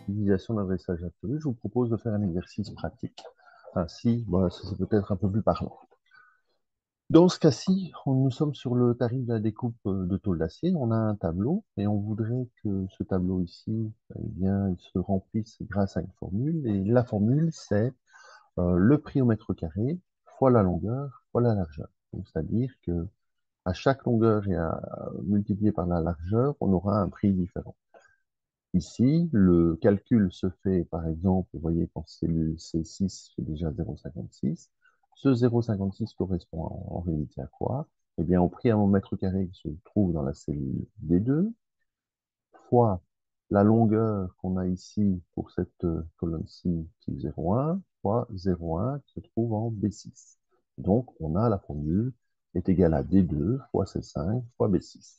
Utilisation d'adressage absolu, je vous propose de faire un exercice pratique. Ainsi, voilà, ça c'est peut-être un peu plus parlant. Dans ce cas-ci, nous sommes sur le tarif de la découpe de tôle d'acier. On a un tableau et on voudrait que ce tableau ici, eh bien, il se remplisse grâce à une formule. Et la formule, c'est le prix au mètre carré fois la longueur fois la largeur. Donc, c'est-à-dire que à chaque longueur et multiplié par la largeur, on aura un prix différent. Ici, le calcul se fait, par exemple, vous voyez, quand cellule C6 fait déjà 0,56. Ce 0,56 correspond en réalité à quoi? Eh bien, au prix à mon mètre carré qui se trouve dans la cellule D2, fois la longueur qu'on a ici pour cette colonne-ci qui est 0,1, fois 0,1 qui se trouve en B6. Donc, on a la formule est égale à D2 fois C5 fois B6. Ça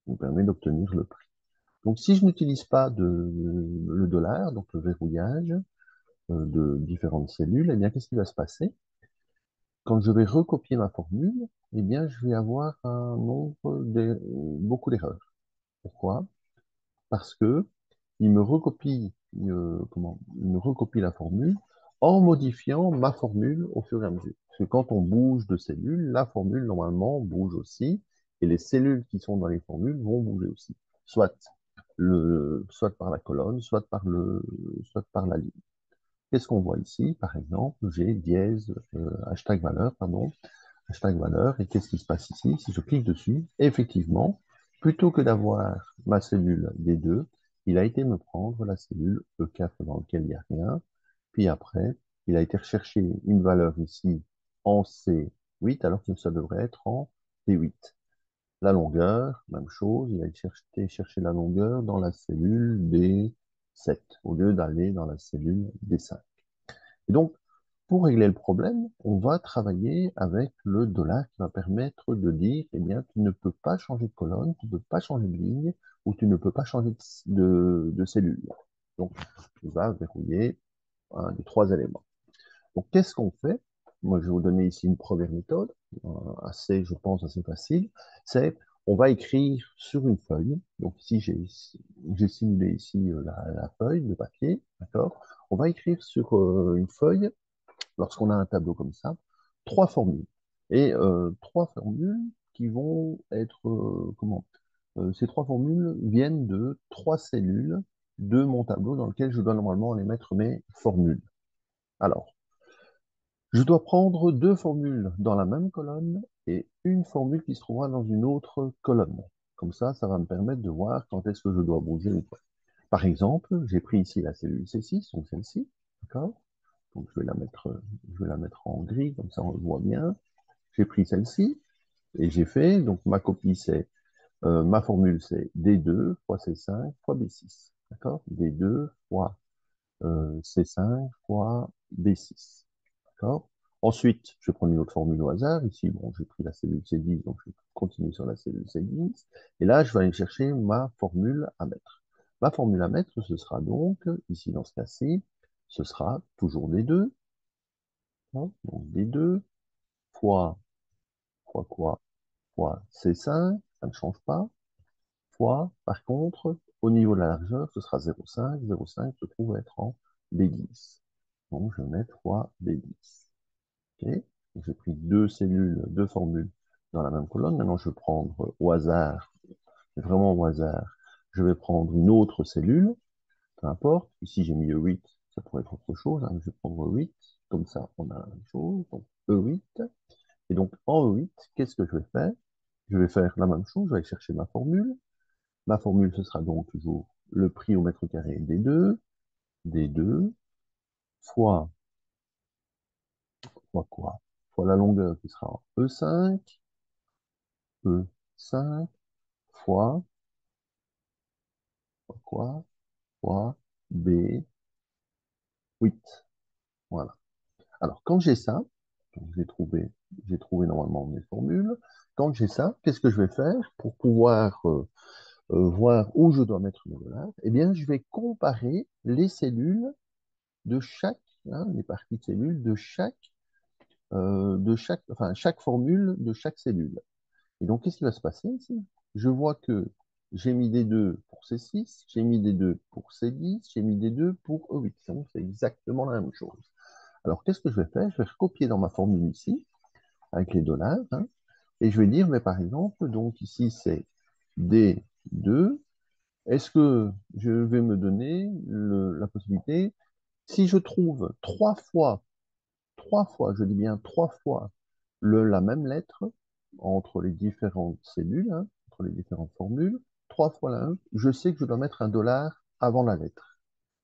nous permet d'obtenir le prix. Donc, si je n'utilise pas le dollar, donc le verrouillage de différentes cellules, eh bien, qu'est-ce qui va se passer? Quand je vais recopier ma formule, eh bien, je vais avoir beaucoup d'erreurs. Pourquoi? Parce que il me recopie la formule en modifiant ma formule au fur et à mesure. Parce que quand on bouge de cellules, la formule, normalement, bouge aussi, et les cellules qui sont dans les formules vont bouger aussi. Soit par la colonne, soit par la ligne. Qu'est-ce qu'on voit ici? Par exemple, j'ai dièse, hashtag valeur, pardon, hashtag valeur, et qu'est-ce qui se passe ici? Si je clique dessus, effectivement, plutôt que d'avoir ma cellule D2, il a été me prendre la cellule E4 dans laquelle il n'y a rien, puis après, il a été rechercher une valeur ici en C8, alors que ça devrait être en D8. La longueur, même chose, il a été chercher la longueur dans la cellule D7, au lieu d'aller dans la cellule D5. Et donc, pour régler le problème, on va travailler avec le dollar qui va permettre de dire, eh bien, tu ne peux pas changer de colonne, tu ne peux pas changer de ligne, ou tu ne peux pas changer de cellule. Donc, tu vas verrouiller un des trois éléments. Donc, qu'est-ce qu'on fait? Moi, je vais vous donner ici une première méthode, assez, je pense, assez facile. C'est, on va écrire sur une feuille. Donc, ici, j'ai simulé ici la feuille de papier, d'accord? On va écrire sur une feuille, lorsqu'on a un tableau comme ça, trois formules. Et trois formules qui vont être, ces trois formules viennent de trois cellules de mon tableau dans lequel je dois normalement aller mettre mes formules. Alors, je dois prendre deux formules dans la même colonne et une formule qui se trouvera dans une autre colonne. Comme ça va me permettre de voir quand est-ce que je dois bouger ou pas. Par exemple, j'ai pris ici la cellule C6, donc celle-ci, d'accord? Donc je vais la mettre en gris, comme ça on le voit bien. J'ai pris celle-ci et j'ai fait, donc ma copie c'est, ma formule c'est D2 fois C5 fois B6, d'accord? D2 fois C5 fois B6. D'accord? Ensuite, je vais prendre une autre formule au hasard. Ici, bon, j'ai pris la cellule C10, donc je vais continuer sur la cellule C10. Et là, je vais aller chercher ma formule à mettre. Ma formule à mettre, ce sera donc, ici dans ce cas-ci, ce sera toujours D2. Hein, donc D2 fois, fois quoi? Fois C5, ça ne change pas. Fois, par contre, au niveau de la largeur, ce sera 0,5. 0,5 se trouve être en B10. Donc, je vais mettre fois B10. Ok. J'ai pris deux cellules, deux formules dans la même colonne. Maintenant, je vais prendre au hasard, vraiment au hasard, je vais prendre une autre cellule, peu importe. Ici, j'ai mis E8, ça pourrait être autre chose, hein. Je vais prendre E8, comme ça, on a une chose, donc E8. Et donc, en E8, qu'est-ce que je vais faire? Je vais faire la même chose, je vais aller chercher ma formule. Ma formule, ce sera donc toujours le prix au mètre carré D2 fois, fois quoi? Fois la longueur qui sera en E5, E5 fois quoi? Fois B8. Voilà. Alors, quand j'ai ça, donc j'ai trouvé normalement mes formules. Quand j'ai ça, qu'est-ce que je vais faire pour pouvoir voir où je dois mettre mes dollars? Eh bien, je vais comparer les cellules de chaque, hein, les parties de cellules de chaque enfin, chaque formule de chaque cellule. Et donc, qu'est-ce qui va se passer ici? Je vois que j'ai mis des 2 pour C6, j'ai mis des 2 pour C10, j'ai mis des 2 pour E8. Donc, c'est exactement la même chose. Alors, qu'est-ce que je vais faire? Je vais recopier dans ma formule ici, avec les dollars, hein, et je vais dire, mais par exemple, donc ici, c'est D2. Est-ce que je vais me donner la possibilité, si je trouve trois fois, je dis bien trois fois la même lettre entre les différentes cellules, hein, entre les différentes formules, trois fois la même, je sais que je dois mettre un dollar avant la lettre.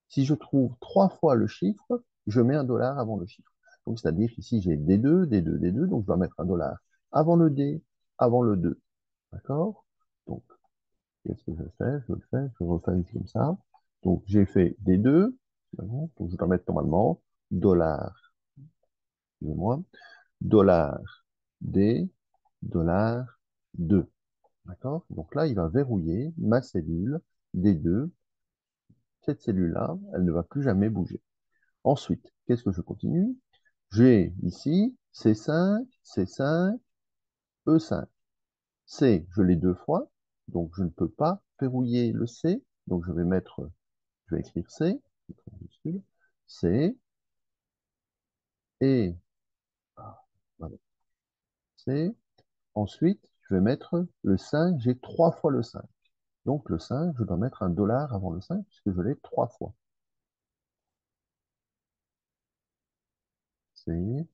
Si je trouve trois fois le chiffre, je mets un dollar avant le chiffre. Donc, c'est-à-dire qu'ici, j'ai D2, D2, D2, donc je dois mettre un dollar avant le D, avant le 2. D'accord? Donc, qu'est-ce que je fais? Je le fais, je refais ici comme ça. Donc, j'ai fait D2, donc je dois mettre normalement dollar, excusez-moi, dollar D, dollar 2. D'accord? Donc là, il va verrouiller ma cellule D2. Cette cellule-là, elle ne va plus jamais bouger. Ensuite, qu'est-ce que je continue? J'ai ici C5, C5, E5. C, je l'ai deux fois, donc je ne peux pas verrouiller le C. Donc je vais écrire C, C, et voilà, C. Ensuite, je vais mettre le 5, j'ai trois fois le 5. Donc le 5, je dois mettre un dollar avant le 5 puisque je l'ai trois fois. C'est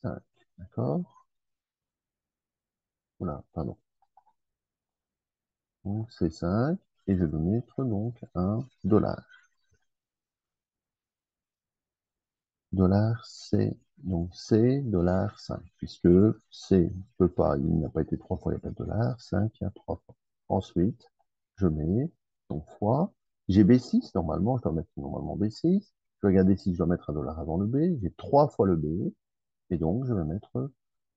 5. D'accord? Voilà, pardon. Donc c'est 5 et je dois mettre donc un dollar. Dollar C. Donc C, dollar 5. Puisque C ne peut pas, il n'a pas été trois fois, il n'y a pas de dollar. 5, il y a trois fois. Ensuite, je mets donc fois. J'ai B6, normalement, je dois mettre normalement B6. Je vais regarder si je dois mettre un dollar avant le B. J'ai trois fois le B. Et donc, je vais mettre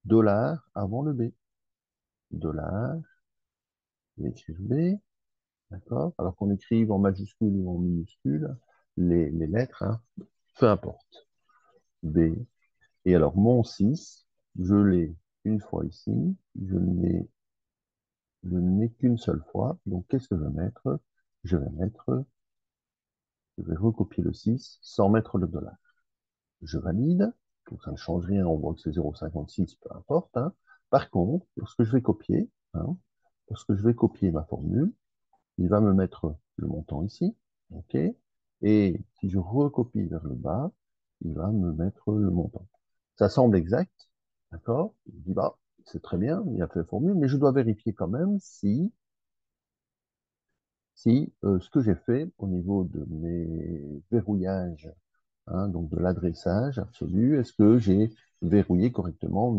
dollar avant le B. Dollar, je vais écrire B, d'accord? Alors qu'on écrive en majuscule ou en minuscule, les lettres, hein, peu importe. B. Et alors, mon 6, je l'ai une fois ici, je n'ai qu'une seule fois. Donc, qu'est-ce que je vais mettre? Je vais mettre, je vais recopier le 6 sans mettre le dollar. Je valide, donc ça ne change rien, on voit que c'est 0,56, peu importe, hein. Par contre, lorsque je vais copier, hein, lorsque je vais copier ma formule, il va me mettre le montant ici, ok? Et si je recopie vers le bas, il va me mettre le montant. Ça semble exact, d'accord? Je dis, bah, c'est très bien, il a fait la formule, mais je dois vérifier quand même si ce que j'ai fait au niveau de mes verrouillages, hein, donc de l'adressage absolu, est-ce que j'ai verrouillé correctement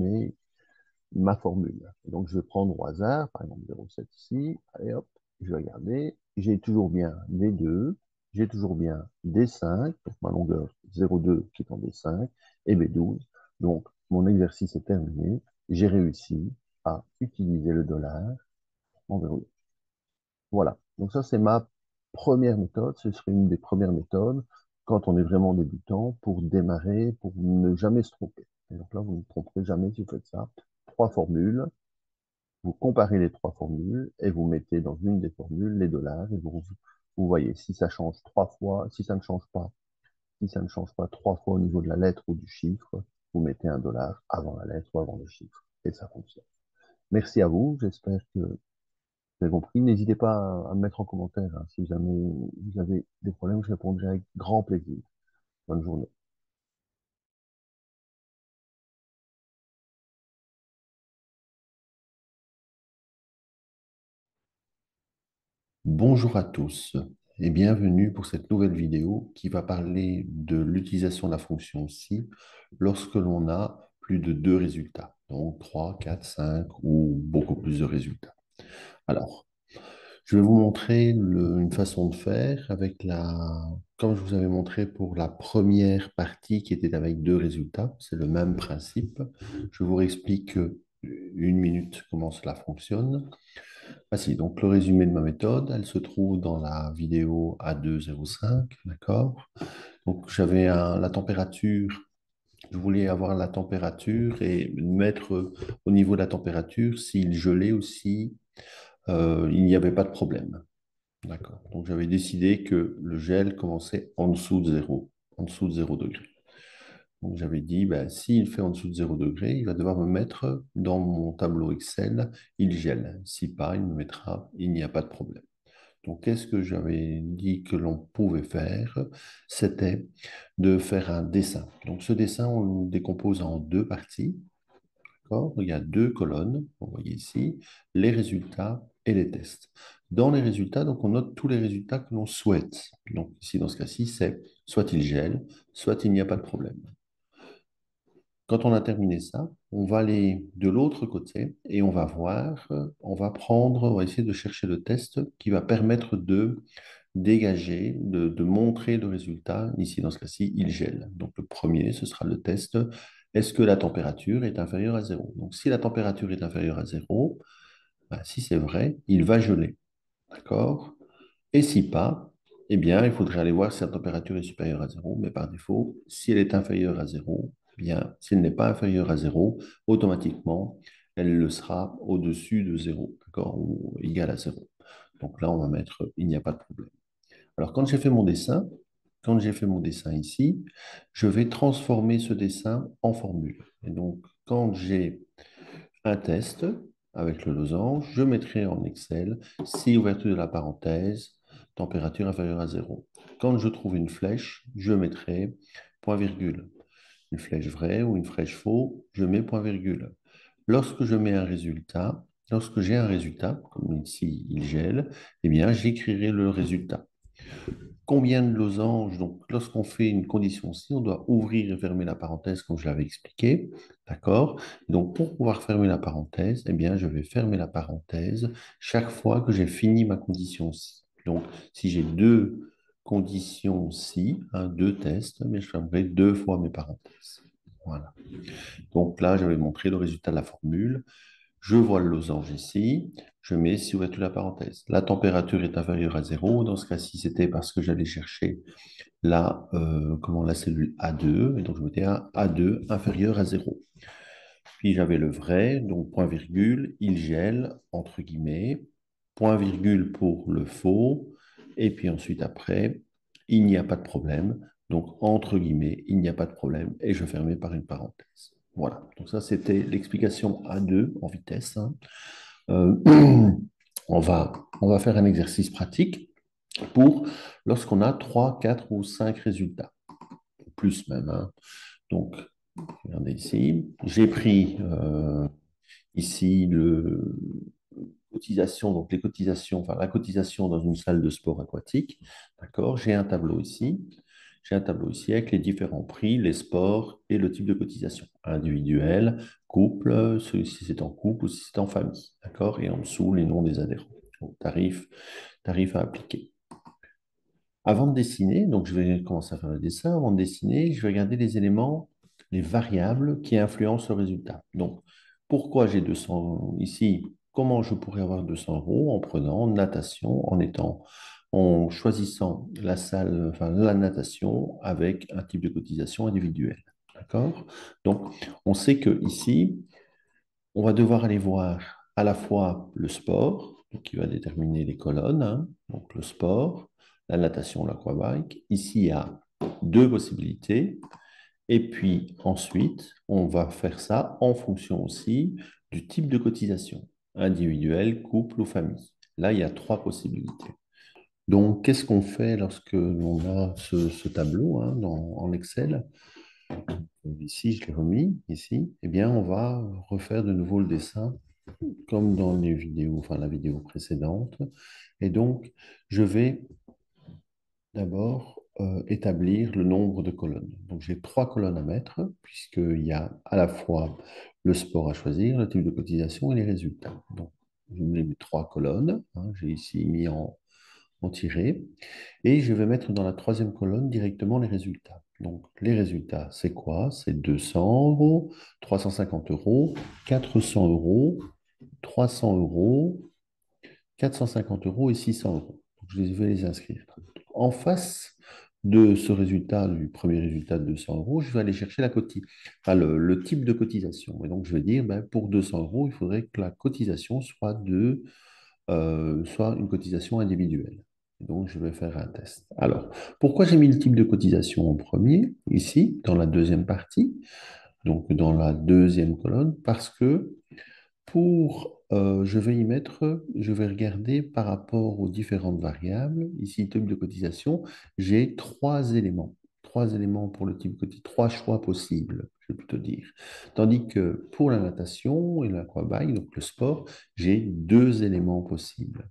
ma formule. Et donc, je vais prendre au hasard, par exemple 0,7 ici, allez hop, je vais regarder, j'ai toujours bien D2, j'ai toujours bien D5, donc ma longueur 0,2 qui est en D5, et B12. Donc, mon exercice est terminé, j'ai réussi à utiliser le dollar en verrouillage. Voilà, donc ça c'est ma première méthode, ce serait une des premières méthodes quand on est vraiment débutant pour démarrer, pour ne jamais se tromper. Et donc là, vous ne vous tromperez jamais si vous faites ça. Trois formules, vous comparez les trois formules et vous mettez dans une des formules les dollars et vous voyez si ça change trois fois, si ça ne change pas, si ça ne change pas trois fois au niveau de la lettre ou du chiffre, vous mettez un dollar avant la lettre ou avant le chiffre et ça fonctionne. Merci à vous, j'espère que vous avez compris. N'hésitez pas à me mettre en commentaire hein, si vous avez des problèmes, je répondrai avec grand plaisir. Bonne journée. Bonjour à tous et bienvenue pour cette nouvelle vidéo qui va parler de l'utilisation de la fonction si lorsque l'on a plus de deux résultats, donc 3, 4, 5 ou beaucoup plus de résultats. Alors, je vais vous montrer une façon de faire comme je vous avais montré pour la première partie qui était avec deux résultats, c'est le même principe. Je vous explique une minute comment cela fonctionne. Voici donc le résumé de ma méthode. Elle se trouve dans la vidéo A205, d'accord? Donc j'avais la température Je voulais avoir la température et mettre au niveau de la température s'il gelait ou si il n'y avait pas de problème. D'accord. Donc j'avais décidé que le gel commençait en dessous de zéro, en dessous de 0 degré. Donc j'avais dit, ben, s'il fait en dessous de 0 degré, il va devoir me mettre dans mon tableau Excel, il gèle. Si pas, il me mettra, il n'y a pas de problème. Donc qu'est-ce que j'avais dit que l'on pouvait faire? C'était de faire un dessin. Donc ce dessin, on le décompose en deux parties. D'accord. Il y a deux colonnes, vous voyez ici, les résultats et les tests. Dans les résultats, donc, on note tous les résultats que l'on souhaite. Donc ici, dans ce cas-ci, c'est soit il gèle, soit il n'y a pas de problème. Quand on a terminé ça, on va aller de l'autre côté et on va voir, on va essayer de chercher le test qui va permettre de dégager, de montrer le résultat. Ici, dans ce cas-ci, il gèle. Donc le premier, ce sera le test. Est-ce que la température est inférieure à zéro? Donc si la température est inférieure à zéro, ben, si c'est vrai, il va geler. D'accord? Et si pas, eh bien, il faudrait aller voir si la température est supérieure à zéro, mais par défaut, si elle est inférieure à zéro, eh bien, si elle n'est pas inférieure à zéro, automatiquement, elle le sera au-dessus de zéro, d'accord, ou égal à zéro. Donc là, on va mettre il n'y a pas de problème. Alors, quand j'ai fait mon dessin ici, je vais transformer ce dessin en formule. Et donc, quand j'ai un test avec le losange, je mettrai en Excel si ouverture de la parenthèse, température inférieure à zéro. Quand je trouve une flèche, je mettrai point virgule. Une flèche vraie ou une flèche faux, je mets point virgule. Lorsque je mets un résultat, lorsque j'ai un résultat, comme ici il gèle, eh bien j'écrirai le résultat. Combien de losanges? Donc, lorsqu'on fait une condition si, on doit ouvrir et fermer la parenthèse, comme je l'avais expliqué. D'accord? Donc, pour pouvoir fermer la parenthèse, eh bien, je vais fermer la parenthèse chaque fois que j'ai fini ma condition si. Donc, si j'ai deux conditions si, deux tests, mais je fermerai deux fois mes parenthèses. Voilà. Donc là, j'avais montré le résultat de la formule. Je vois le losange ici, je mets si ouverture la parenthèse. La température est inférieure à zéro. Dans ce cas-ci, c'était parce que j'allais chercher la cellule A2, et donc je mettais un A2 inférieur à zéro. Puis j'avais le vrai, donc point virgule, il gèle, entre guillemets, point virgule pour le faux, et puis ensuite après, il n'y a pas de problème, donc entre guillemets, il n'y a pas de problème, et je fermais par une parenthèse. Voilà, donc ça c'était l'explication A2 en vitesse, hein. Euh, on va faire un exercice pratique pour lorsqu'on a 3, 4 ou 5 résultats, plus même, hein. Donc, regardez ici, j'ai pris ici cotisation, donc les cotisations, enfin la cotisation dans une salle de sport aquatique. D'accord? J'ai un tableau ici. J'ai un tableau ici avec les différents prix, les sports et le type de cotisation. Individuel, couple, si c'est en couple ou si c'est en famille. D'accord? Et en dessous, les noms des adhérents. Donc, tarif à appliquer. Avant de dessiner, donc je vais commencer à faire le dessin. Avant de dessiner, je vais regarder les éléments, les variables qui influencent le résultat. Donc, pourquoi j'ai 200 ici? Comment je pourrais avoir 200 euros en prenant natation, en choisissant la salle, enfin la natation avec un type de cotisation individuelle. D'accord? Donc, on sait que ici, on va devoir aller voir à la fois le sport, donc qui va déterminer les colonnes, hein, donc le sport, la natation, l'aquabike. Ici, il y a deux possibilités. Et puis ensuite, on va faire ça en fonction aussi du type de cotisation, individuel, couple ou famille. Là, il y a trois possibilités. Donc, qu'est-ce qu'on fait lorsque l'on a ce tableau, hein, en Excel? Ici, je l'ai remis, ici. Eh bien, on va refaire de nouveau le dessin comme dans les vidéos, enfin la vidéo précédente. Et donc, je vais d'abord établir le nombre de colonnes. Donc, j'ai trois colonnes à mettre, puisqu'il y a à la fois le sport à choisir, le type de cotisation et les résultats. Donc, je mets mes trois colonnes, hein, j'ai ici mis en tiré, et je vais mettre dans la troisième colonne directement les résultats. Donc, les résultats, c'est quoi? C'est 200 euros, 350 euros, 400 euros, 300 euros, 450 euros et 600 euros. Donc, je vais les inscrire. En face de ce résultat, du premier résultat de 200 euros, je vais aller chercher enfin, le type de cotisation. Et donc, je vais dire, ben, pour 200 euros, il faudrait que la cotisation soit une cotisation individuelle. Et donc, je vais faire un test. Alors, pourquoi j'ai mis le type de cotisation en premier, ici, dans la deuxième partie, donc dans la deuxième colonne? Parce que je vais y mettre, je vais regarder par rapport aux différentes variables. Ici, type de cotisation, j'ai trois éléments pour le type de cotisation, trois choix possibles, je vais plutôt dire. Tandis que pour la natation et l'aquabike, donc le sport, j'ai deux éléments possibles,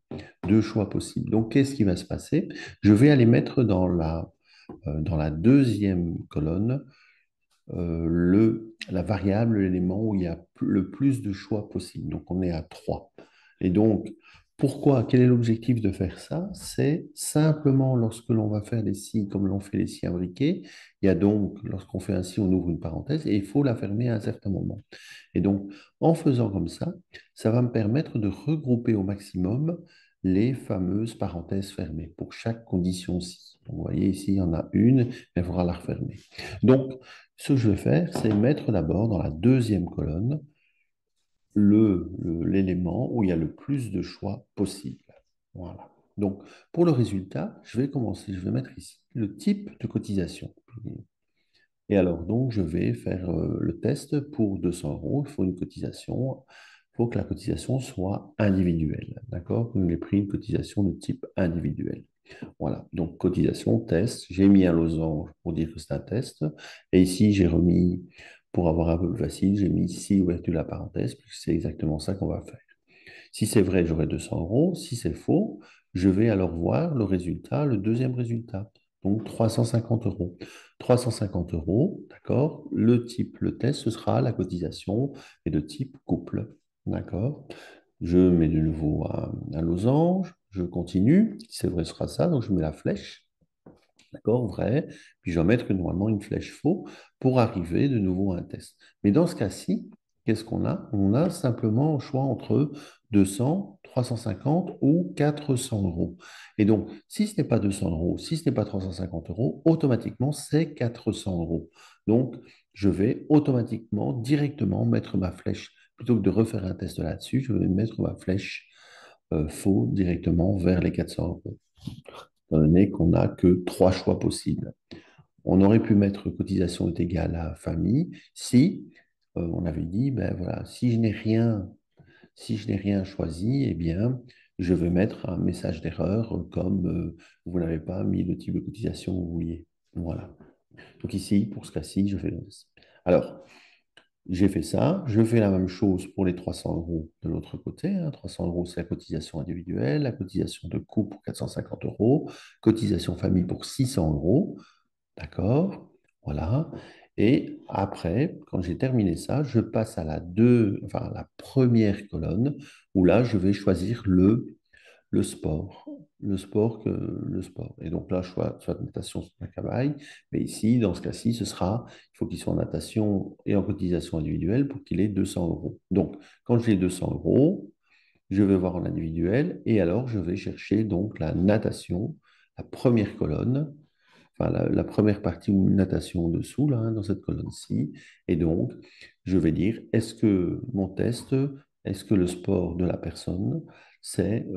deux choix possibles. Donc, qu'est-ce qui va se passer? Je vais aller mettre dans la deuxième colonne la variable, l'élément où il y a le plus de choix possible. Donc, on est à 3. Et donc, pourquoi? Quel est l'objectif de faire ça? C'est simplement lorsque l'on va faire des scies comme l'on fait les scies imbriqués, il y a donc, lorsqu'on fait un scie, on ouvre une parenthèse et il faut la fermer à un certain moment. Et donc, en faisant comme ça va me permettre de regrouper au maximum les fameuses parenthèses fermées pour chaque condition scie. Donc, vous voyez ici, il y en a une, mais il faudra la refermer. Donc, ce que je vais faire, c'est mettre d'abord dans la deuxième colonne l'élément où il y a le plus de choix possible. Voilà. Donc, pour le résultat, je vais commencer, je vais mettre ici le type de cotisation. Et alors, donc, je vais faire le test pour 200 euros. Il faut une cotisation. Il faut que la cotisation soit individuelle. D'accord? Donc, j'ai pris une cotisation de type individuel. Voilà. Donc, cotisation, test. J'ai mis un losange pour dire que c'est un test. Et ici, j'ai remis, pour avoir un peu plus facile, j'ai mis ici ouverture de la parenthèse, puisque c'est exactement ça qu'on va faire. Si c'est vrai, j'aurai 200 euros. Si c'est faux, je vais alors voir le résultat, le deuxième résultat. Donc 350 euros. 350 euros, d'accord. Le test, ce sera la cotisation et de type couple. D'accord. Je mets de nouveau un losange. Je continue. Si c'est vrai, ce sera ça. Donc je mets la flèche. D'accord, vrai. Puis je vais mettre normalement une flèche faux pour arriver de nouveau à un test. Mais dans ce cas-ci, qu'est-ce qu'on a? On a simplement le choix entre 200, 350 ou 400 euros. Et donc, si ce n'est pas 200 euros, si ce n'est pas 350 euros, automatiquement, c'est 400 euros. Donc, je vais automatiquement, directement mettre ma flèche, plutôt que de refaire un test là-dessus, je vais mettre ma flèche faux directement vers les 400 euros étant donné qu'on n'a que trois choix possibles. On aurait pu mettre cotisation est égale à famille si on avait dit, ben voilà, si je n'ai rien choisi, eh bien, je vais mettre un message d'erreur comme vous n'avez pas mis le type de cotisation que vous vouliez. Voilà. Donc ici, pour ce cas-ci, je fais. Alors, j'ai fait ça. Je fais la même chose pour les 300 euros de l'autre côté. 300 euros, c'est la cotisation individuelle, la cotisation de couple pour 450 euros, cotisation famille pour 600 euros. D'accord? Voilà. Et après, quand j'ai terminé ça, je passe à la première colonne où là, je vais choisir le sport. Le sport. Et donc là, soit natation, soit cabaye. Mais ici, dans ce cas-ci, il faut qu'il soit en natation et en cotisation individuelle pour qu'il ait 200 euros. Donc, quand j'ai 200 euros, je vais voir en individuel et alors je vais chercher donc la natation, la première colonne, enfin la première partie ou natation en dessous, là, dans cette colonne-ci. Et donc, je vais dire, est-ce que le sport de la personne, c'est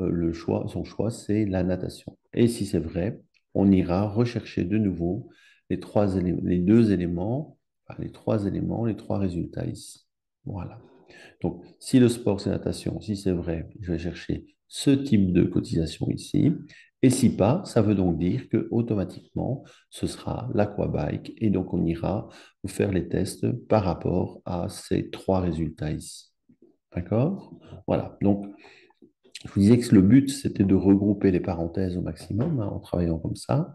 son choix, c'est la natation. Et si c'est vrai, on ira rechercher de nouveau les deux éléments, enfin, les trois éléments, les trois résultats ici. Voilà. Donc, si le sport, c'est natation, si c'est vrai, je vais chercher ce type de cotisation ici. Et si pas, ça veut donc dire que automatiquement, ce sera l'aquabike. Et donc, on ira faire les tests par rapport à ces trois résultats ici. D'accord? Voilà. Donc, je vous disais que le but, c'était de regrouper les parenthèses au maximum en travaillant comme ça.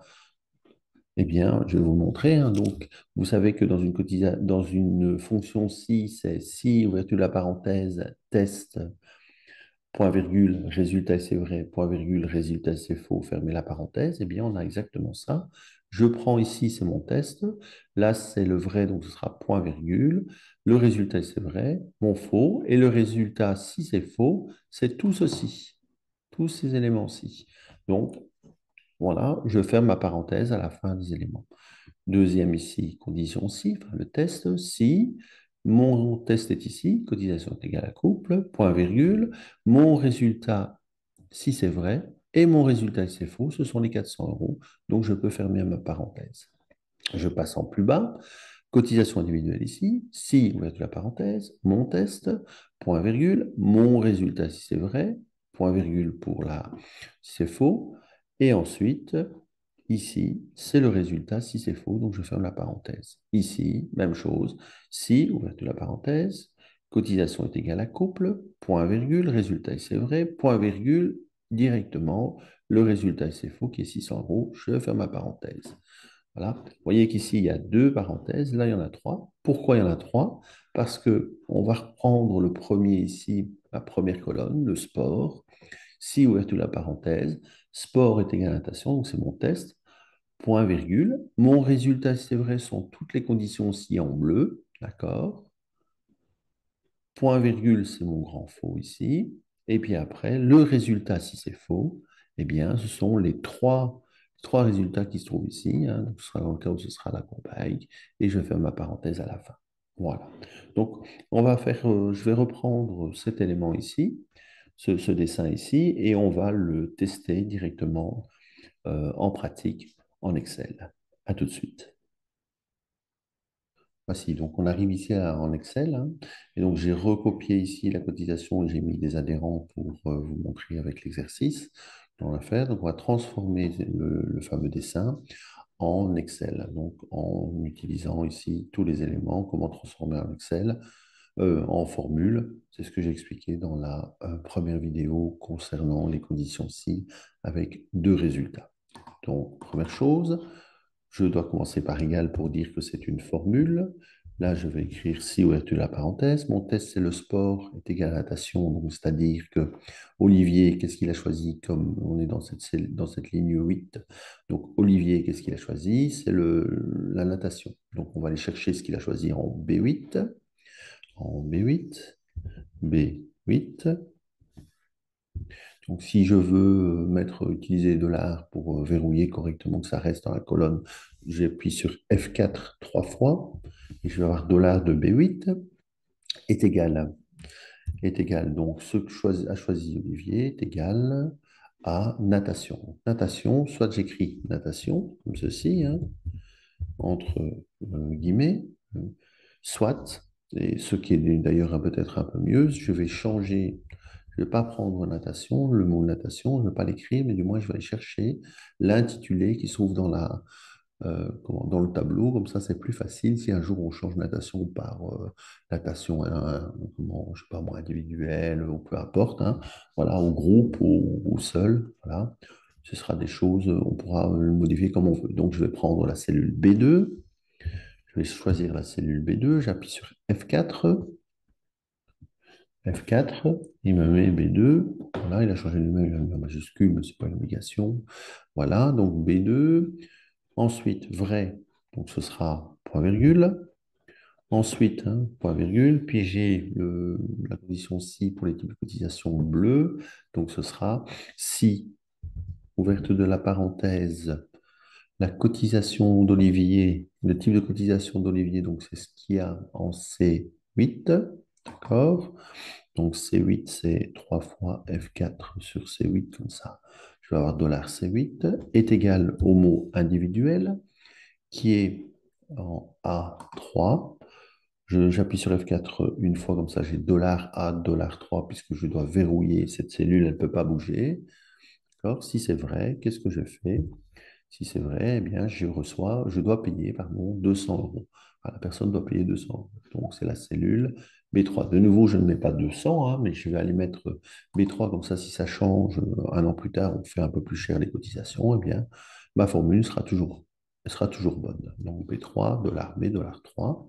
Eh bien, je vais vous montrer, hein. Donc, vous savez que dans une fonction si, c'est si, ouverture de la parenthèse, test, point virgule, résultat c'est vrai, point virgule, résultat c'est faux, fermez la parenthèse. Eh bien, on a exactement ça. Je prends ici, c'est mon test. Là, c'est le vrai, donc ce sera point virgule. Le résultat, c'est vrai, mon faux. Et le résultat, si c'est faux, c'est tout ceci, tous ces éléments-ci. Donc, Voilà, je ferme ma parenthèse à la fin des éléments. Deuxième ici, condition si, enfin le test, si mon test est ici, cotisation est égale à couple, point virgule, mon résultat, si c'est vrai, et mon résultat, si c'est faux, ce sont les 400 euros, donc je peux fermer ma parenthèse. Je passe en plus bas, cotisation individuelle ici, si, ouverture de la parenthèse, mon test, point virgule, mon résultat si c'est vrai, point virgule pour la si c'est faux, et ensuite, ici, c'est le résultat si c'est faux, donc je ferme la parenthèse. Ici, même chose, si, ouverture de la parenthèse, cotisation est égale à couple, point virgule, résultat si c'est vrai, point virgule, directement, le résultat si c'est faux qui est 600 euros, je ferme ma parenthèse. Voilà. Vous voyez qu'ici, il y a deux parenthèses. Là, il y en a trois. Pourquoi il y en a trois? Parce qu'on va reprendre le premier ici, la première colonne, le sport. Si, ouverture de la parenthèse, sport est égal à natation, donc c'est mon test, point virgule. Mon résultat, si c'est vrai, sont toutes les conditions aussi en bleu. D'accord? Point virgule, c'est mon grand faux ici. Et puis après, le résultat, si c'est faux, eh bien, ce sont les trois résultats qui se trouvent ici. Hein. Donc, ce sera dans le cas où ce sera la compagne. Et je vais faire ma parenthèse à la fin. Voilà. Donc, je vais reprendre cet élément ici, ce dessin ici, et on va le tester directement en pratique en Excel. À tout de suite. Voici, donc on arrive ici en Excel, hein, et donc j'ai recopié ici la cotisation et j'ai mis des adhérents pour vous montrer avec l'exercice qu'on va faire. Donc on va transformer le fameux dessin en Excel, donc en utilisant ici tous les éléments, comment transformer en Excel en formule. C'est ce que j'ai expliqué dans la première vidéo concernant les conditions ci avec deux résultats. Donc, première chose, je dois commencer par égal pour dire que c'est une formule. Là, je vais écrire si ouverture de la parenthèse. Mon test, c'est le sport est égal à la natation. Donc, c'est-à-dire que Olivier, qu'est-ce qu'il a choisi comme on est dans cette ligne 8. Donc, Olivier, qu'est-ce qu'il a choisi? C'est la natation. Donc, on va aller chercher ce qu'il a choisi en B8. En B8. B8. Donc, si je veux utiliser $, pour verrouiller correctement que ça reste dans la colonne, j'appuie sur F4 trois fois et je vais avoir $ de B8 est égal, donc ce que a choisi Olivier est égal à natation. Natation, soit j'écris natation, comme ceci, hein, entre guillemets, soit, et ce qui est d'ailleurs peut-être un peu mieux, je vais changer. Je ne vais pas prendre natation, le mot natation, je ne vais pas l'écrire, mais du moins je vais aller chercher l'intitulé qui se trouve dans le tableau. Comme ça, c'est plus facile si un jour on change natation par natation, je sais pas moi, individuelle, ou peu importe, hein, voilà, au groupe ou seul. Voilà. Ce sera des choses, on pourra le modifier comme on veut. Donc je vais prendre la cellule B2, je vais choisir la cellule B2, j'appuie sur F4. F4, il me met B2. Voilà, il a changé le numéro, il a mis en majuscule, mais ce n'est pas une obligation. Voilà, donc B2. Ensuite, vrai, donc ce sera point virgule. Ensuite, hein, point virgule. Puis j'ai la condition si pour les types de cotisation bleu. Donc ce sera si, ouverte de la parenthèse, la cotisation d'Olivier, le type de cotisation d'Olivier, donc c'est ce qu'il y a en C8. D'accord? Donc C8, c'est 3 fois F4 sur C8, comme ça. Je vais avoir $C8 est égal au mot individuel qui est en A3. J'appuie sur F4 une fois, comme ça j'ai $A, $3, puisque je dois verrouiller cette cellule, elle ne peut pas bouger. D'accord? Si c'est vrai, qu'est-ce que je fais? Si c'est vrai, eh bien, je dois payer, pardon, 200 euros. Enfin, la personne doit payer 200 euros. Donc, c'est la cellule B3. De nouveau, je ne mets pas 200, hein, mais je vais aller mettre B3, comme ça, si ça change, un an plus tard, on fait un peu plus cher les cotisations, eh bien, ma formule sera toujours bonne. Donc, B3, $B, $3.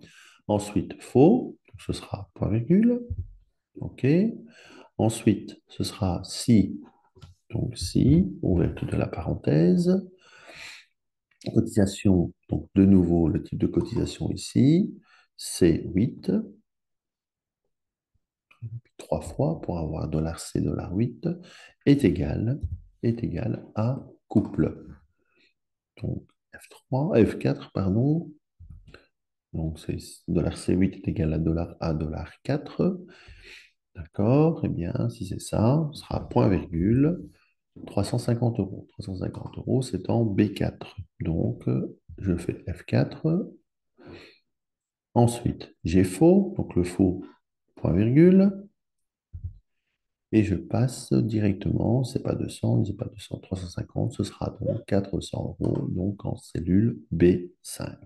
Ensuite, faux, donc ce sera point virgule. OK. Ensuite, ce sera si, donc si, ouverture de la parenthèse. Cotisation, donc de nouveau, le type de cotisation ici, c'est 8, 3 fois pour avoir $C, $8, est égal à couple. Donc, F3, F4, pardon. Donc, c'est $C8 est égal à $A, $4. D'accord? Eh bien, si c'est ça, ce sera point virgule 350 euros. 350 euros, c'est en B4. Donc, je fais F4. Ensuite, j'ai faux. Donc, le faux, point virgule. Et je passe directement, c'est pas 200, c'est pas 200, 350, ce sera donc 400 euros, donc en cellule B5.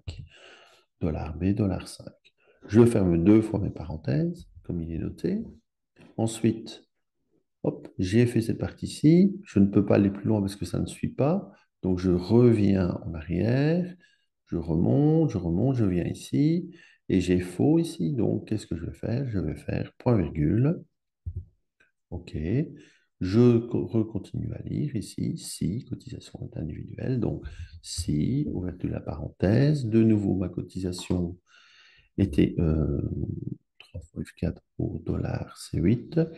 Dollar B, $5. Je ferme deux fois mes parenthèses, comme il est noté. Ensuite, hop, j'ai fait cette partie-ci. Je ne peux pas aller plus loin parce que ça ne suit pas. Donc, je reviens en arrière. Je remonte, je viens ici. Et j'ai faux ici. Donc, qu'est-ce que je vais faire? Je vais faire point virgule. OK. Continue à lire ici. Si, cotisation est individuelle. Donc, si, ouverture de la parenthèse. De nouveau, ma cotisation était 3 fois F4 pour dollar C8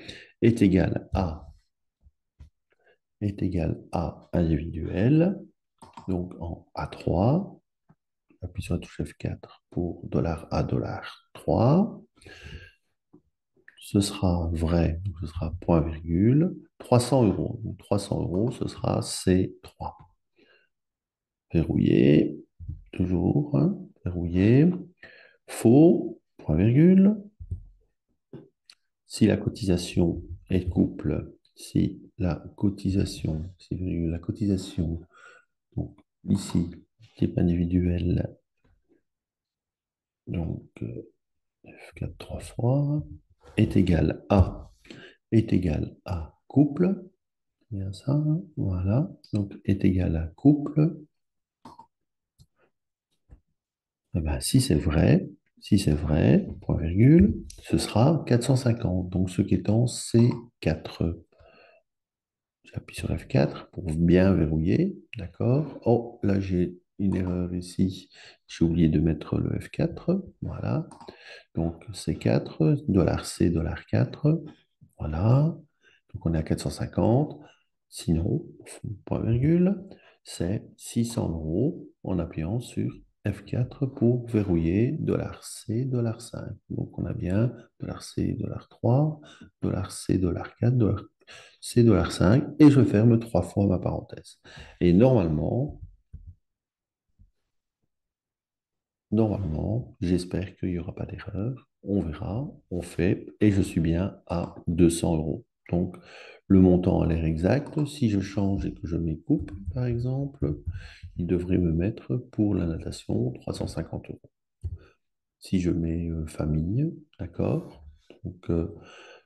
est égal à individuel, donc en A3. J'appuie sur la touche F4 pour dollar A, $3. Ce sera vrai, donc ce sera point virgule. 300 euros. Donc 300 euros, ce sera C3. Verrouillé, toujours, hein, verrouillé. Faux, point virgule. Si la cotisation est couple, si la cotisation, donc ici, type individuel, donc F4 trois fois, est égal à couple, bien ça, hein, voilà, donc est égal à couple, eh ben, si c'est vrai, point virgule, ce sera 450, donc ce qui est en C4. J'appuie sur F4 pour bien verrouiller. D'accord. Oh, là, j'ai une erreur ici. J'ai oublié de mettre le F4. Voilà. Donc, C4, $C, $4. Voilà. Donc, on est à 450. Sinon, point virgule, c'est 600 euros en appuyant sur F4 pour verrouiller $C, $5. Donc, on a bien $C, $3, $C, $4, C, $5 et je ferme trois fois ma parenthèse. Et normalement, j'espère qu'il n'y aura pas d'erreur. On verra, on fait, et je suis bien à 200 euros. Donc, le montant a l'air exact. Si je change et que je mets coupe, par exemple, il devrait me mettre pour la natation 350 euros. Si je mets famille, d'accord? Donc,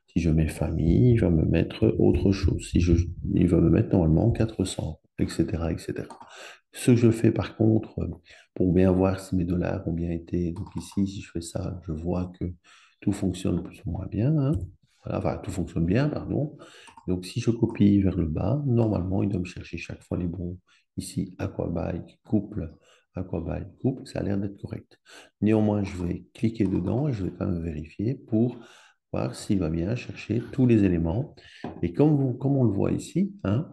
si je mets famille, il va me mettre autre chose. Il va me mettre normalement 400, etc., etc. Ce que je fais par contre, pour bien voir si mes dollars ont bien été, donc ici, si je fais ça, je vois que tout fonctionne plus ou moins bien, hein. Voilà, enfin, tout fonctionne bien, pardon. Donc, si je copie vers le bas, normalement, il doit me chercher chaque fois les bons. Ici, Aquabike, couple, Aquabike, couple, ça a l'air d'être correct. Néanmoins, je vais cliquer dedans et je vais quand même vérifier pour voir s'il va bien chercher tous les éléments. Et comme on le voit ici, hein,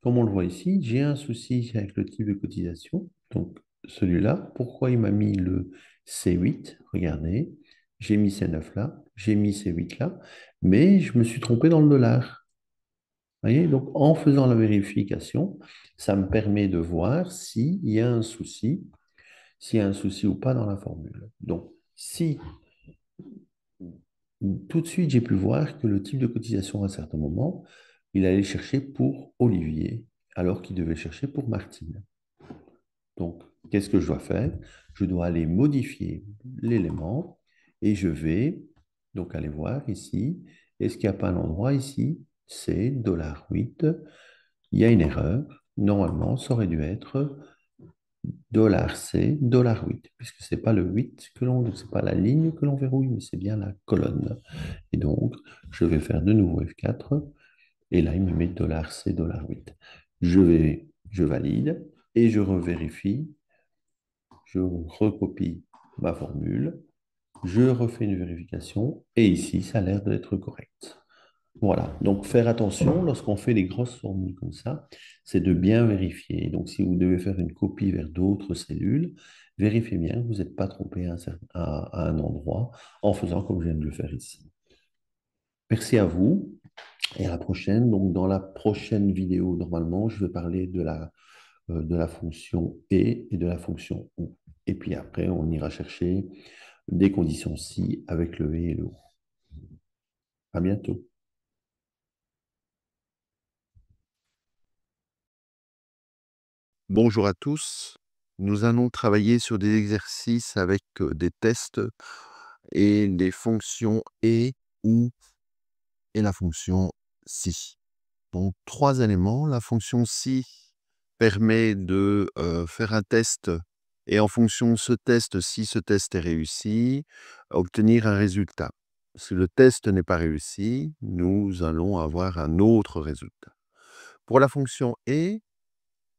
comme on le voit ici, j'ai un souci avec le type de cotisation. Donc, celui-là, pourquoi il m'a mis le C8? Regardez, j'ai mis C9 là, j'ai mis C8 là, mais je me suis trompé dans le dollar. Vous voyez? Donc, en faisant la vérification, ça me permet de voir s'il y a un souci ou pas dans la formule. Donc, si tout de suite j'ai pu voir que le type de cotisation à un certain moment, il allait chercher pour Olivier, alors qu'il devait chercher pour Martine. Donc, qu'est-ce que je dois faire? Je dois aller modifier l'élément et je vais donc aller voir ici. Est-ce qu'il n'y a pas un endroit ici? C'est $8. Il y a une erreur. Normalement, ça aurait dû être $C, $8, puisque ce n'est pas le 8 que l'on, c'est pas la ligne que l'on verrouille, mais c'est bien la colonne. Et donc, je vais faire de nouveau F4, et là, il me met $C, $8. Je valide, et je revérifie, je recopie ma formule, je refais une vérification, et ici, ça a l'air d'être correct. Voilà, donc faire attention lorsqu'on fait des grosses formules comme ça, c'est de bien vérifier. Donc, si vous devez faire une copie vers d'autres cellules, vérifiez bien que vous n'êtes pas trompé à un endroit en faisant comme je viens de le faire ici. Merci à vous et à la prochaine. Donc, dans la prochaine vidéo, normalement, je vais parler de la fonction et de la fonction ou. Et puis après, on ira chercher des conditions si avec le et le ou. À bientôt. Bonjour à tous. Nous allons travailler sur des exercices avec des tests et les fonctions et, ou et la fonction si. Donc, trois éléments. La fonction si permet de faire un test et en fonction de ce test, si ce test est réussi, obtenir un résultat. Si le test n'est pas réussi, nous allons avoir un autre résultat. Pour la fonction et,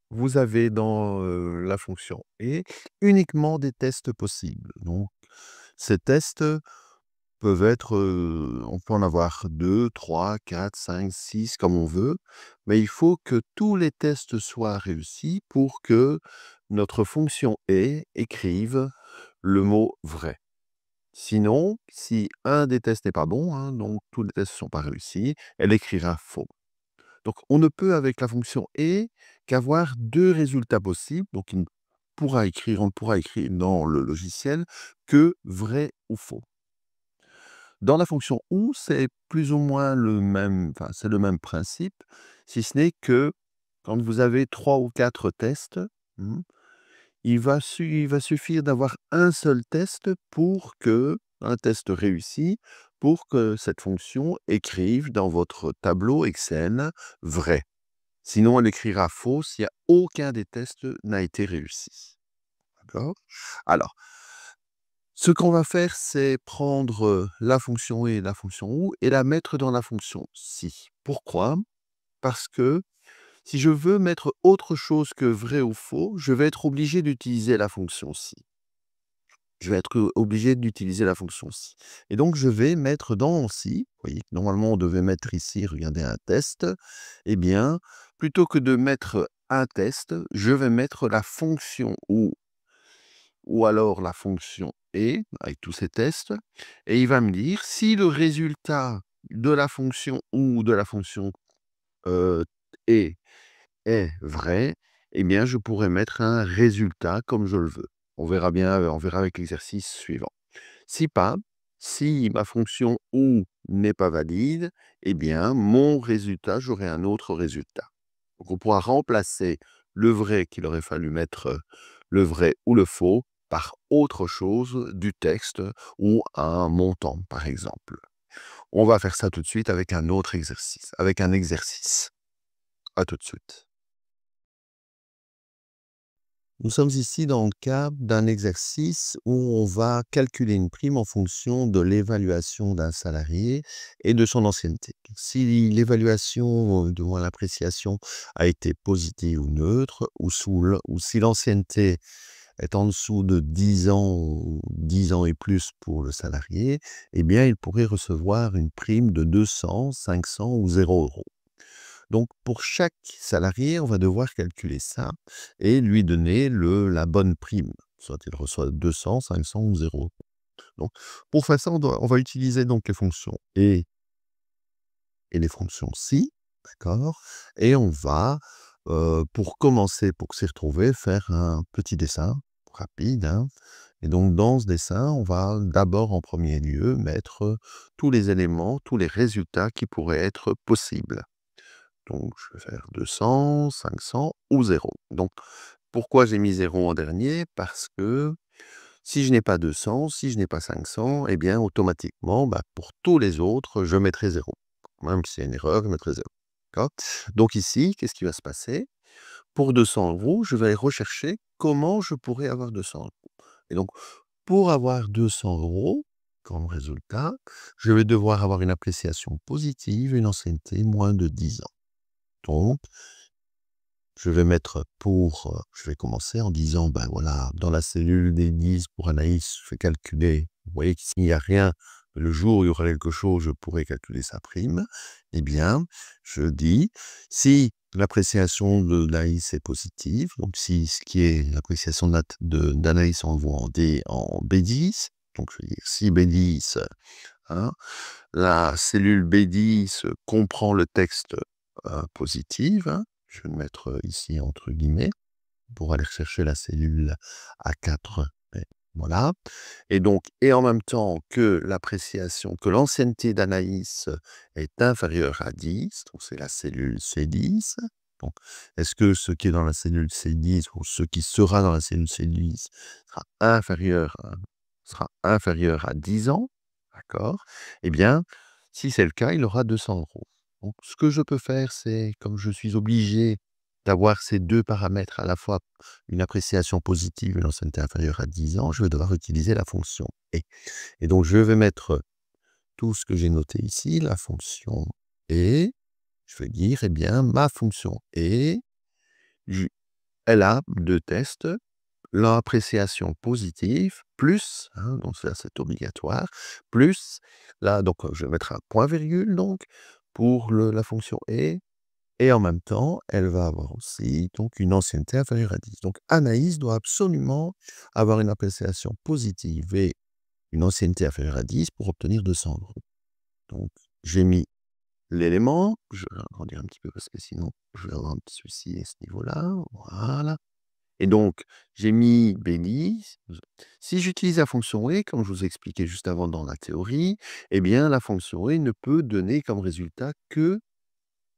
vous avez dans la fonction et uniquement des tests possibles. Donc, ces tests peuvent être, on peut en avoir 2, 3, 4, 5, 6, comme on veut, mais il faut que tous les tests soient réussis pour que notre fonction et écrive le mot vrai. Sinon, si un des tests n'est pas bon, hein, donc tous les tests ne sont pas réussis, elle écrira faux. Donc, on ne peut avec la fonction et qu'avoir deux résultats possibles. Donc, on ne pourra écrire dans le logiciel que vrai ou faux. Dans la fonction ou, c'est plus ou moins le même, enfin, c'est le même principe, si ce n'est que quand vous avez 3 ou 4 tests, il va suffire d'avoir un seul test un test réussi, pour que cette fonction écrive dans votre tableau Excel vrai. Sinon, elle écrira faux s'il n'y a aucun des tests n'a été réussi. D'accord? Alors, ce qu'on va faire, c'est prendre la fonction et la fonction ou et la mettre dans la fonction si. Pourquoi? Parce que si je veux mettre autre chose que vrai ou faux, je vais être obligé d'utiliser la fonction si. Je vais être obligé d'utiliser la fonction si. Et donc, je vais mettre dans si, vous voyez, normalement, on devait mettre ici, regardez, un test. Eh bien, plutôt que de mettre un test, je vais mettre la fonction ou alors la fonction et, avec tous ces tests, et il va me dire si le résultat de la fonction ou de la fonction et est vrai, eh bien, je pourrais mettre un résultat comme je le veux. On verra bien, on verra avec l'exercice suivant. Si pas, si ma fonction ou n'est pas valide, eh bien, mon résultat, j'aurai un autre résultat. Donc, on pourra remplacer le vrai qu'il aurait fallu mettre le vrai ou le faux par autre chose du texte ou un montant, par exemple. On va faire ça tout de suite avec un autre exercice, avec un exercice. À tout de suite. Nous sommes ici dans le cadre d'un exercice où on va calculer une prime en fonction de l'évaluation d'un salarié et de son ancienneté. Si l'évaluation, de moins l'appréciation, a été positive ou neutre, ou si l'ancienneté est en dessous de 10 ans ou 10 ans et plus pour le salarié, eh bien, il pourrait recevoir une prime de 200, 500 ou 0 €. Donc, pour chaque salarié, on va devoir calculer ça et lui donner la bonne prime. Soit il reçoit 200, 500 ou 0. Donc, pour faire ça, on va utiliser donc les fonctions et les fonctions si, d'accord? Et on va, pour commencer, pour s'y retrouver, faire un petit dessin rapide, hein. Et donc, dans ce dessin, on va d'abord, en premier lieu, mettre tous les éléments, tous les résultats qui pourraient être possibles. Donc, je vais faire 200, 500 ou 0. Donc, pourquoi j'ai mis 0 en dernier? Parce que si je n'ai pas 200, si je n'ai pas 500, eh bien, automatiquement, pour tous les autres, je mettrai 0. Même si c'est une erreur, je mettrai 0. D'accord? Donc ici, qu'est-ce qui va se passer? Pour 200 €, je vais rechercher comment je pourrais avoir 200 €. Et donc, pour avoir 200 € comme résultat, je vais devoir avoir une appréciation positive et une ancienneté moins de 10 ans. Donc, je vais commencer en disant, ben voilà, dans la cellule des 10 pour Anaïs, je vais calculer, vous voyez que s'il n'y a rien, le jour où il y aura quelque chose, je pourrai calculer sa prime. Eh bien, je dis, si L'appréciation d'Anaïs est positive. Donc, si ce qui est l'appréciation d'Anaïs, on le voit en B10. Donc, je veux dire, si B10, hein, la cellule B10 comprend le texte positif, hein, je vais le mettre ici entre guillemets, pour aller chercher la cellule A4. Et voilà. Et donc, et en même temps que l'ancienneté d'Anaïs est inférieure à 10, donc c'est la cellule C10. Donc, est-ce que ce qui est dans la cellule C10 ou ce qui sera dans la cellule C10 sera inférieur à 10 ans, d'accord? Eh bien, si c'est le cas, il aura 200 €. Donc, ce que je peux faire, c'est, comme je suis obligé d'avoir ces deux paramètres, à la fois une appréciation positive et une ancienneté inférieure à 10 ans, je vais devoir utiliser la fonction et. Et donc, je vais mettre tout ce que j'ai noté ici, la fonction et. Je vais dire, eh bien, ma fonction et, elle a deux tests, l'appréciation positive, plus, hein, donc ça c'est obligatoire, plus, là, donc je vais mettre un point-virgule, donc, pour la fonction et en même temps, elle va avoir aussi donc une ancienneté inférieure à 10. Donc Anaïs doit absolument avoir une appréciation positive et une ancienneté inférieure à 10 pour obtenir 200 €. Donc j'ai mis l'élément, je vais agrandir un petit peu parce que sinon je vais avoir un petit souci à ce niveau-là, voilà. Et donc j'ai mis B10. Si j'utilise la fonction et, comme je vous ai expliqué juste avant dans la théorie, eh bien la fonction et ne peut donner comme résultat que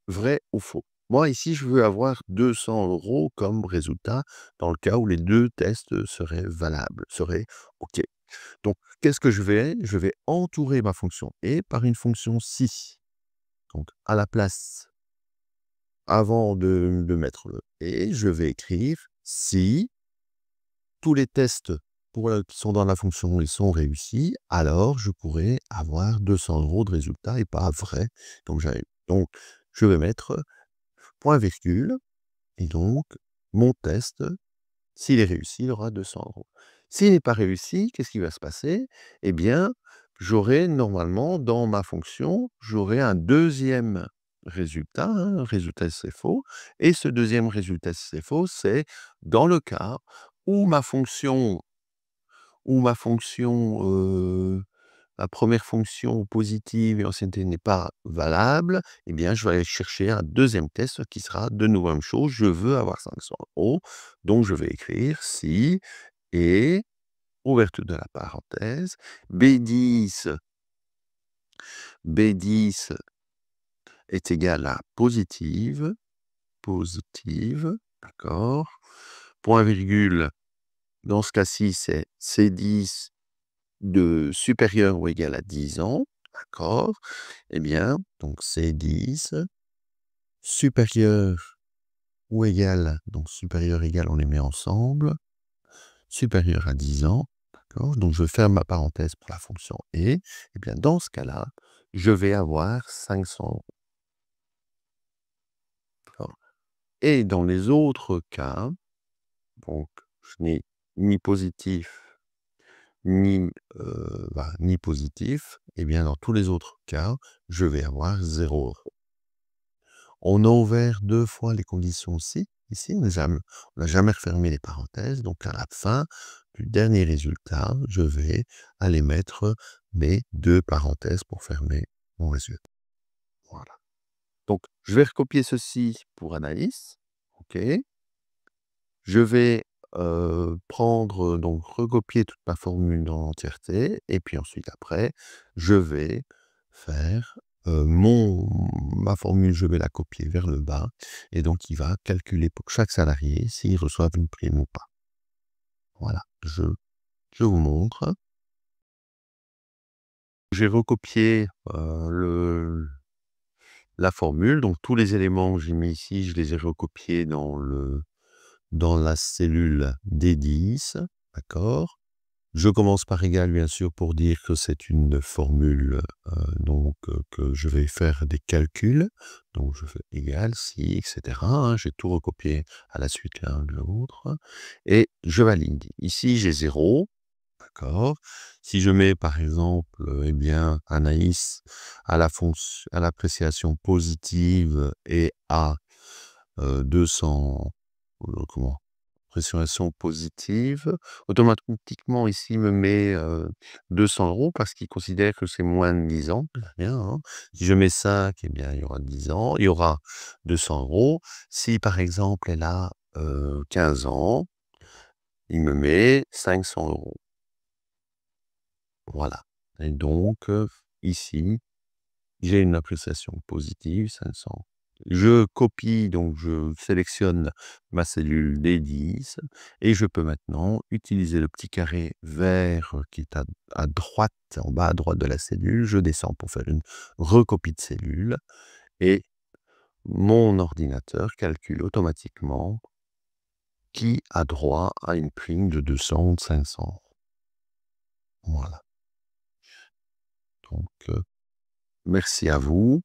vrai ou faux. Moi, ici, je veux avoir 200 € comme résultat dans le cas où les deux tests seraient valables, seraient OK. Donc, qu'est-ce que je vais? Je vais entourer ma fonction et par une fonction si. Donc, à la place, avant de mettre le et, je vais écrire si tous les tests qui sont dans la fonction ils sont réussis, alors je pourrais avoir 200 € de résultat et pas vrai. Donc, je vais mettre point virgule, et donc mon test, s'il est réussi, il aura 200 €. S'il n'est pas réussi, qu'est-ce qui va se passer? Eh bien, j'aurai normalement dans ma fonction, j'aurai un deuxième résultat, hein, un résultat si c'est faux, et ce deuxième résultat si c'est faux, c'est dans le cas où ma fonction, la première fonction positive et ancienneté n'est pas valable, eh bien, je vais aller chercher un deuxième test qui sera de nouveau la même chose. Je veux avoir 500 €, donc je vais écrire si et, ouverture de la parenthèse, B10 est égal à positive, d'accord, point virgule, dans ce cas-ci, c'est C10 de supérieur ou égal à 10 ans, d'accord? Eh bien, donc C10 supérieur ou égal, donc supérieur égal, on les met ensemble, supérieur à 10 ans, d'accord? Donc je ferme ma parenthèse pour la fonction et, eh bien dans ce cas-là, je vais avoir 500 €. D'accord. Et dans les autres cas, donc je n'ai ni positif ni positif, et bien dans tous les autres cas, je vais avoir 0 €. On a ouvert 2 fois les conditions si, ici, on n'a jamais refermé les parenthèses, donc à la fin du dernier résultat, je vais aller mettre mes 2 parenthèses pour fermer mon résultat. Voilà. Donc je vais recopier ceci pour Anaïs, OK. Je vais, donc recopier toute ma formule dans l'entièreté et puis ensuite après, je vais faire, ma formule, je vais la copier vers le bas et donc il va calculer pour chaque salarié s'ils reçoivent une prime ou pas. Voilà, je vous montre. J'ai recopié, la formule, donc tous les éléments que j'ai mis ici, je les ai recopiés dans la cellule D10, d'accord? Je commence par égal, bien sûr, pour dire que c'est une formule, que je vais faire des calculs. Donc je fais égal, si, et cetera, hein, j'ai tout recopié à la suite l'un de l'autre et je valide. Ici, j'ai 0, d'accord? Si je mets, par exemple, eh bien, Anaïs à l'appréciation positive et à 200, comment? Pressurisation positive. Automatiquement, ici, me met 200 € parce qu'il considère que c'est moins de 10 ans. Bien, hein. Si je mets 5, eh bien, il y aura 10 ans, il y aura 200 €. Si, par exemple, elle a 15 ans, il me met 500 €. Voilà. Et donc, ici, j'ai une appréciation positive, 500. Je copie, donc je sélectionne ma cellule D10 et je peux maintenant utiliser le petit carré vert qui est à droite, en bas à droite de la cellule. Je descends pour faire une recopie de cellule et mon ordinateur calcule automatiquement qui a droit à une prime de 200 ou de 500. Voilà. Donc, merci à vous.